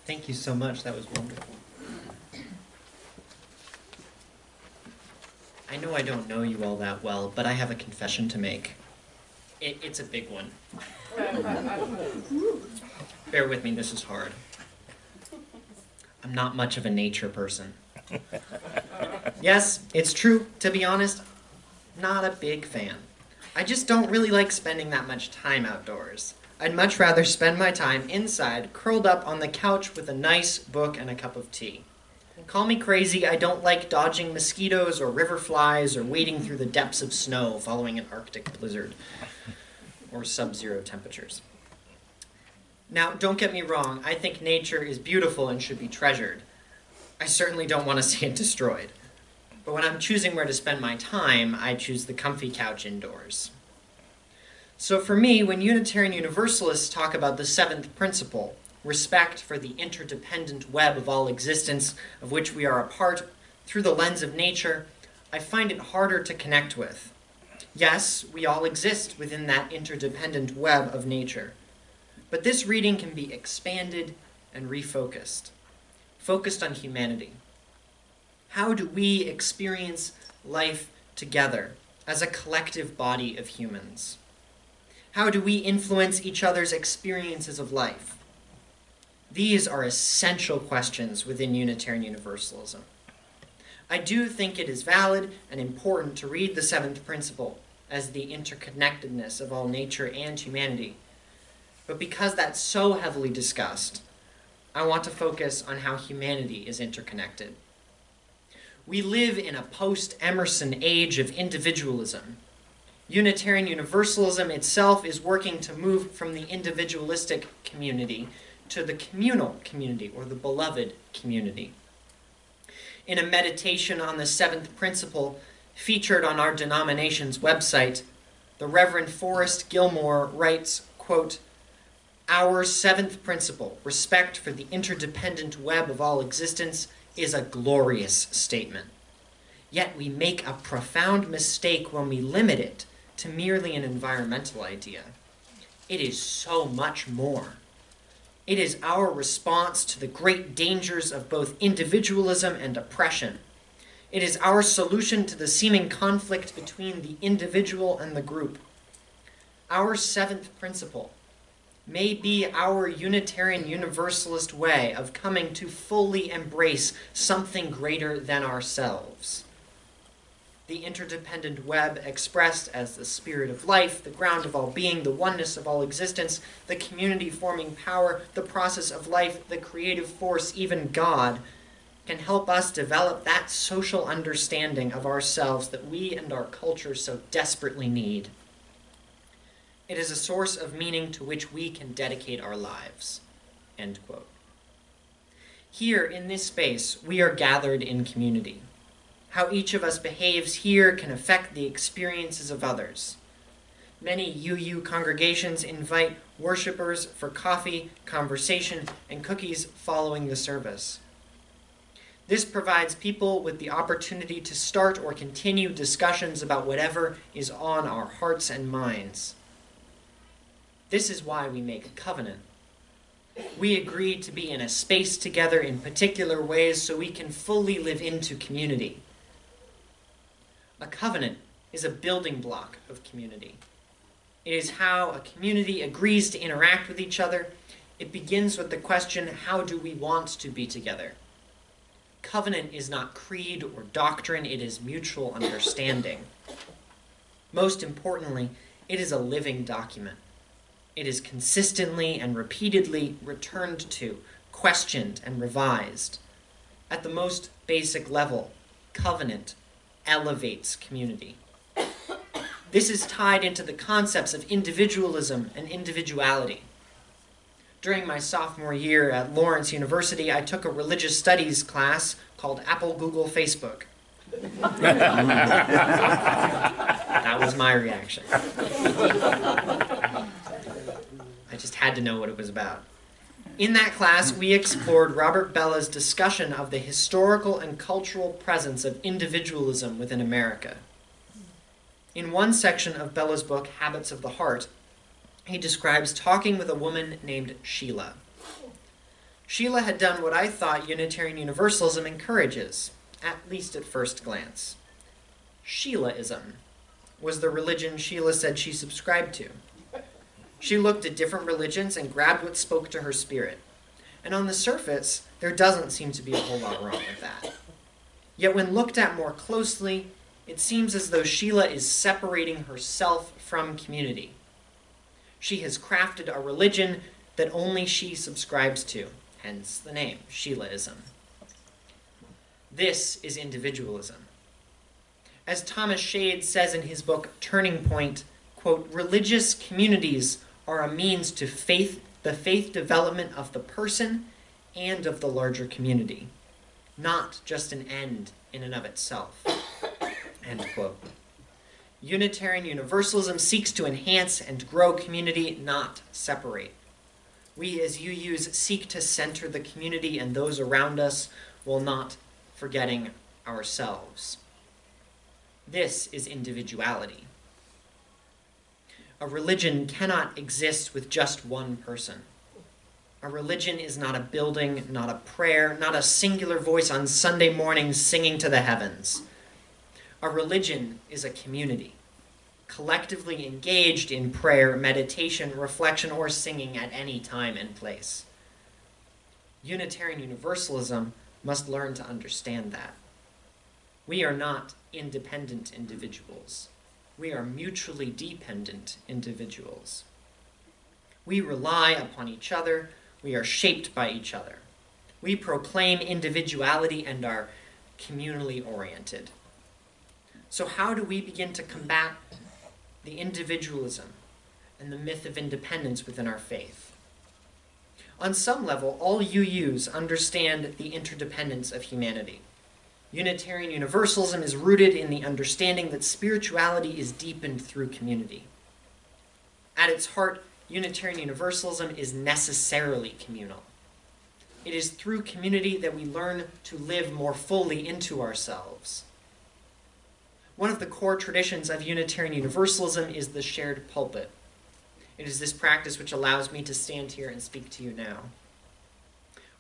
Thank you so much. That was wonderful. I know I don't know you all that well, but I have a confession to make. It's a big one. Bear with me, this is hard. I'm not much of a nature person. Yes, it's true, to be honest, not a big fan. I just don't really like spending that much time outdoors. I'd much rather spend my time inside, curled up on the couch with a nice book and a cup of tea. Call me crazy, I don't like dodging mosquitoes or river flies or wading through the depths of snow following an Arctic blizzard or sub-zero temperatures. Now, don't get me wrong, I think nature is beautiful and should be treasured. I certainly don't want to see it destroyed. But when I'm choosing where to spend my time, I choose the comfy couch indoors. So for me, when Unitarian Universalists talk about the seventh principle, respect for the interdependent web of all existence of which we are a part through the lens of nature, I find it harder to connect with. Yes, we all exist within that interdependent web of nature. But this reading can be expanded and refocused, focused on humanity. How do we experience life together as a collective body of humans? How do we influence each other's experiences of life? These are essential questions within Unitarian Universalism. I do think it is valid and important to read the seventh principle as the interconnectedness of all nature and humanity. But because that's so heavily discussed, I want to focus on how humanity is interconnected. We live in a post-Emerson age of individualism. Unitarian Universalism itself is working to move from the individualistic community to the communal community, or the beloved community. In a meditation on the seventh principle featured on our denomination's website, the Reverend Forrest Gilmore writes, quote, "Our seventh principle, respect for the interdependent web of all existence, is a glorious statement. Yet we make a profound mistake when we limit it to merely an environmental idea. It is so much more. It is our response to the great dangers of both individualism and oppression. It is our solution to the seeming conflict between the individual and the group. Our seventh principle may be our Unitarian Universalist way of coming to fully embrace something greater than ourselves. The interdependent web expressed as the spirit of life, the ground of all being, the oneness of all existence, the community-forming power, the process of life, the creative force, even God, can help us develop that social understanding of ourselves that we and our culture so desperately need. It is a source of meaning to which we can dedicate our lives." End quote. Here, in this space, we are gathered in community. How each of us behaves here can affect the experiences of others. Many UU congregations invite worshipers for coffee, conversation, and cookies following the service. This provides people with the opportunity to start or continue discussions about whatever is on our hearts and minds. This is why we make a covenant. We agree to be in a space together in particular ways so we can fully live into community. A covenant is a building block of community. It is how a community agrees to interact with each other. It begins with the question, how do we want to be together? Covenant is not creed or doctrine, it is mutual understanding. Most importantly, it is a living document. It is consistently and repeatedly returned to, questioned, and revised. At the most basic level, covenant elevates community. This is tied into the concepts of individualism and individuality. During my sophomore year at Lawrence University, I took a religious studies class called Apple, Google, Facebook. That was my reaction. I just had to know what it was about. In that class, we explored Robert Bella's discussion of the historical and cultural presence of individualism within America. In one section of Bella's book, Habits of the Heart, he describes talking with a woman named Sheila. Sheila had done what I thought Unitarian Universalism encourages, at least at first glance. Sheilaism was the religion Sheila said she subscribed to. She looked at different religions and grabbed what spoke to her spirit. And on the surface, there doesn't seem to be a whole lot wrong with that. Yet when looked at more closely, it seems as though Sheila is separating herself from community. She has crafted a religion that only she subscribes to, hence the name, Sheilaism. This is individualism. As Thomas Shade says in his book, Turning Point, quote, religious communities are a means to the faith development of the person and of the larger community, not just an end in and of itself, end quote. Unitarian Universalism seeks to enhance and grow community, not separate. We as UUs seek to center the community and those around us while not forgetting ourselves. This is individuality. A religion cannot exist with just one person. A religion is not a building, not a prayer, not a singular voice on Sunday mornings singing to the heavens. A religion is a community, collectively engaged in prayer, meditation, reflection, or singing at any time and place. Unitarian Universalism must learn to understand that. We are not independent individuals. We are mutually dependent individuals. We rely upon each other. We are shaped by each other. We proclaim individuality and are communally oriented. So how do we begin to combat the individualism and the myth of independence within our faith? On some level, all UUs understand the interdependence of humanity. Unitarian Universalism is rooted in the understanding that spirituality is deepened through community. At its heart, Unitarian Universalism is necessarily communal. It is through community that we learn to live more fully into ourselves. One of the core traditions of Unitarian Universalism is the shared pulpit. It is this practice which allows me to stand here and speak to you now.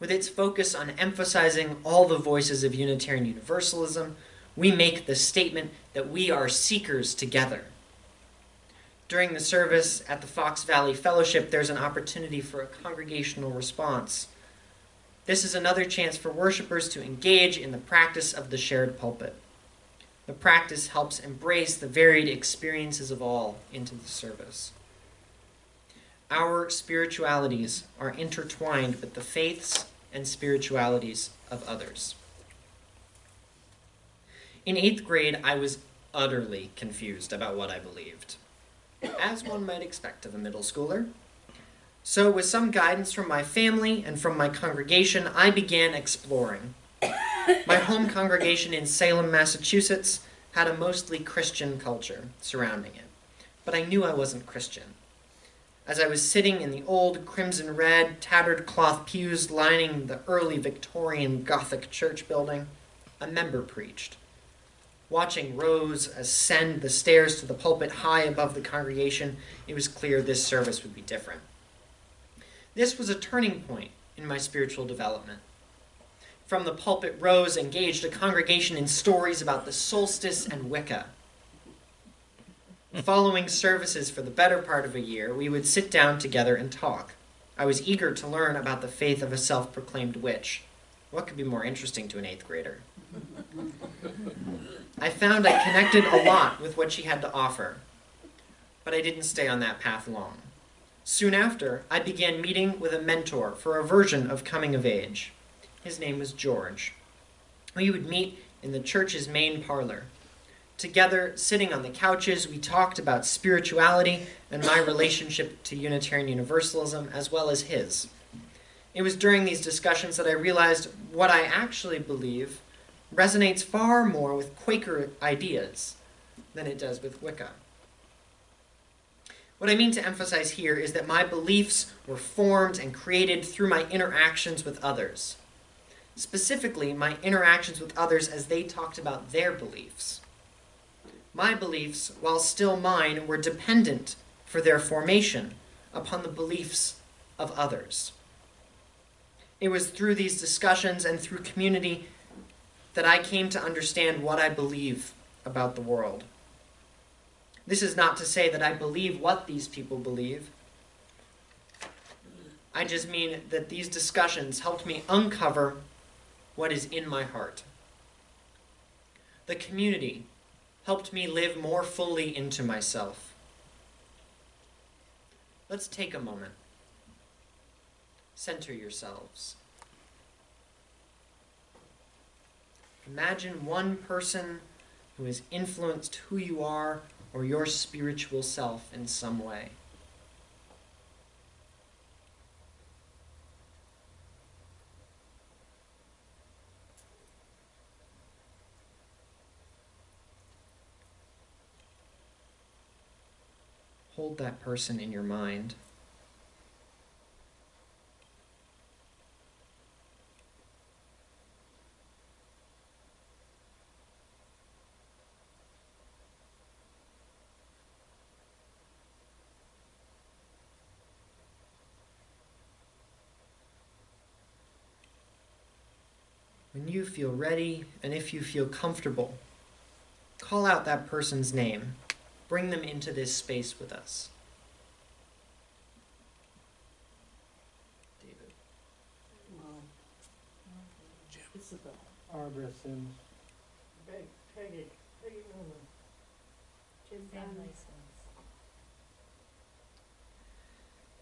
With its focus on emphasizing all the voices of Unitarian Universalism, we make the statement that we are seekers together. During the service at the Fox Valley Fellowship, there's an opportunity for a congregational response. This is another chance for worshipers to engage in the practice of the shared pulpit. The practice helps embrace the varied experiences of all into the service. Our spiritualities are intertwined with the faiths and spiritualities of others. In 8th grade, I was utterly confused about what I believed, as one might expect of a middle schooler. So with some guidance from my family and from my congregation, I began exploring. My home congregation in Salem, Massachusetts had a mostly Christian culture surrounding it, but I knew I wasn't Christian. As I was sitting in the old crimson-red, tattered cloth pews lining the early Victorian Gothic church building, a member preached. Watching Rose ascend the stairs to the pulpit high above the congregation, it was clear this service would be different. This was a turning point in my spiritual development. From the pulpit, Rose engaged a congregation in stories about the solstice and Wicca. Following services for the better part of a year, we would sit down together and talk. I was eager to learn about the faith of a self-proclaimed witch. What could be more interesting to an 8th grader? I found I connected a lot with what she had to offer, but I didn't stay on that path long. Soon after, I began meeting with a mentor for a version of coming of age. His name was George. We would meet in the church's main parlor. Together, sitting on the couches, we talked about spirituality and my relationship to Unitarian Universalism, as well as his. It was during these discussions that I realized what I actually believe resonates far more with Quaker ideas than it does with Wicca. What I mean to emphasize here is that my beliefs were formed and created through my interactions with others. Specifically, my interactions with others as they talked about their beliefs. My beliefs, while still mine, were dependent for their formation upon the beliefs of others. It was through these discussions and through community that I came to understand what I believe about the world. This is not to say that I believe what these people believe. I just mean that these discussions helped me uncover what is in my heart. The community helped me live more fully into myself. Let's take a moment. Center yourselves. Imagine one person who has influenced who you are or your spiritual self in some way. Hold that person in your mind. When you feel ready, and if you feel comfortable, call out that person's name. Bring them into this space with us. David. Isabel. Barbara Sims. Peggy.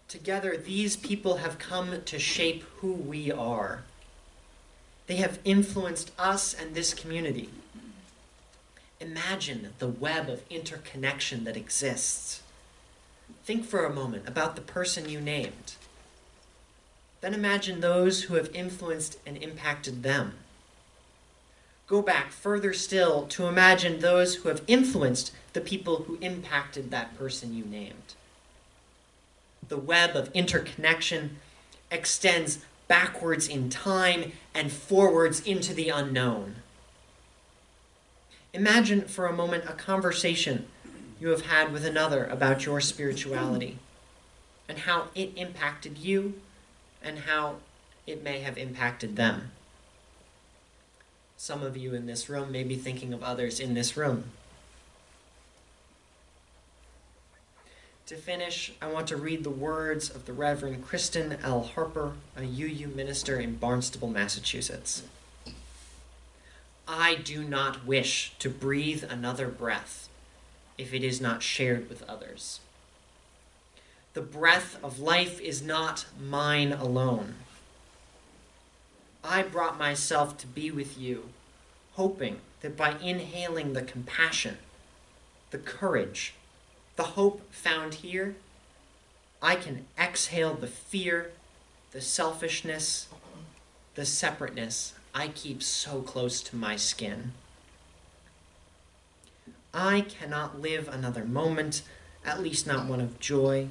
Together, these people have come to shape who we are. They have influenced us and this community. Imagine the web of interconnection that exists. Think for a moment about the person you named. Then imagine those who have influenced and impacted them. Go back further still to imagine those who have influenced the people who impacted that person you named. The web of interconnection extends backwards in time and forwards into the unknown. Imagine for a moment a conversation you have had with another about your spirituality and how it impacted you and how it may have impacted them. Some of you in this room may be thinking of others in this room. To finish, I want to read the words of the Reverend Kristen L. Harper, a UU minister in Barnstable, Massachusetts. I do not wish to breathe another breath if it is not shared with others. The breath of life is not mine alone. I brought myself to be with you, hoping that by inhaling the compassion, the courage, the hope found here, I can exhale the fear, the selfishness, the separateness I keep so close to my skin. I cannot live another moment, at least not one of joy,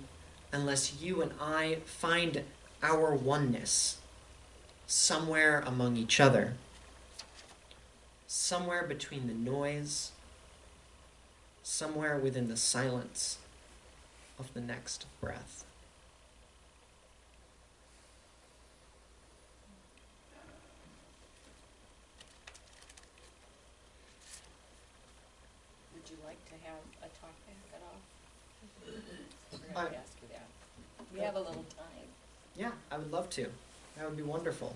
unless you and I find our oneness somewhere among each other, somewhere between the noise, somewhere within the silence of the next breath. Would you like to have a talk back at all? We're going to ask you that. We have a little time. Yeah, I would love to. That would be wonderful.